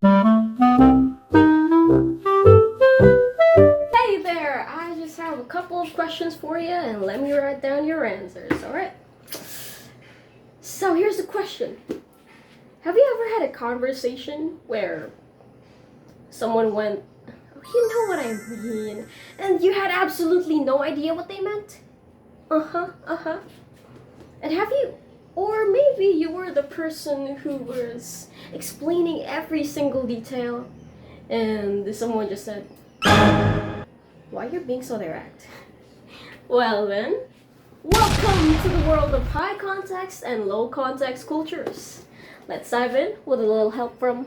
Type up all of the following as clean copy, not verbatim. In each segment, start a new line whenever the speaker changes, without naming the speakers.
Hey there! I just have a couple of questions for you and let me write down your answers, alright? So here's the question. Have you ever had a conversation where someone went, "Oh, you know what I mean," and you had absolutely no idea what they meant? Uh-huh. And have you, or maybe you were the person who was explaining every single detail and someone just said, "Why you're being so direct?" Well then, welcome to the world of high context and low context cultures. Let's dive in with a little help from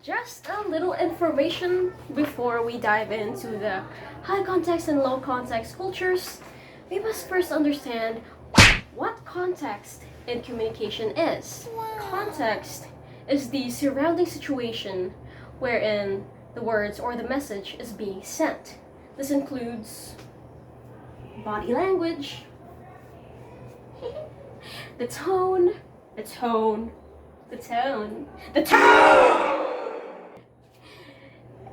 just a little information before we dive into the high context and low context cultures. We must first understand what context in communication is. Context is the surrounding situation wherein the words or the message is being sent. This includes body language, the tone,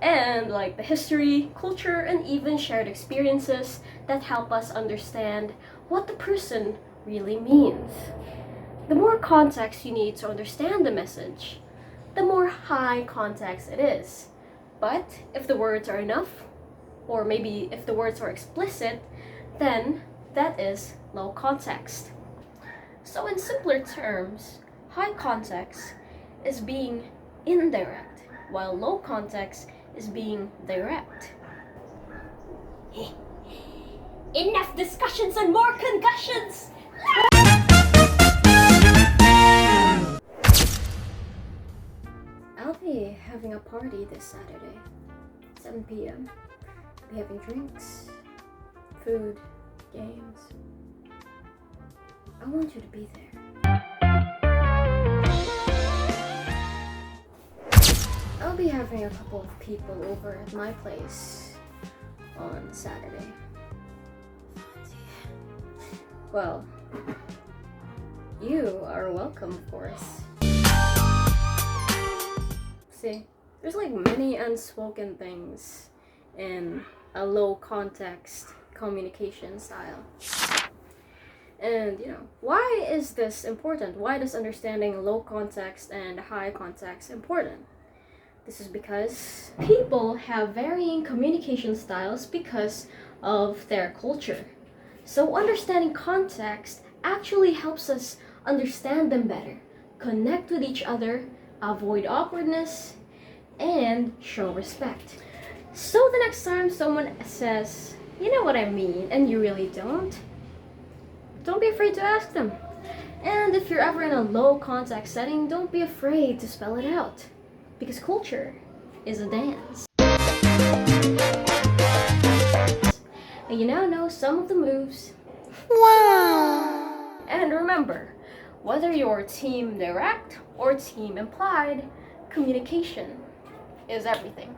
and like the history, culture, and even shared experiences that help us understand what the person really means. The more context you need to understand the message, the more high context it is. But if the words are enough, or maybe if the words are explicit, then that is low context. So in simpler terms, high context is being indirect, while low context is being direct. Enough discussions and more concussions! I'll be having a party this Saturday, 7 p.m. Be having drinks, food, games. I want you to be there. I'll be having a couple of people over at my place on Saturday. Well, you are welcome, of course. See, there's like many unspoken things in a low context communication style. And why is this important? Why does understanding low context and high context important? This is because people have varying communication styles because of their culture. So understanding context actually helps us understand them better, connect with each other, avoid awkwardness, and show respect. So the next time someone says, "You know what I mean," and you really don't be afraid to ask them. And if you're ever in a low context setting, don't be afraid to spell it out. Because culture is a dance. And you now know some of the moves. Wow! And remember, whether you're team direct or team implied, communication is everything.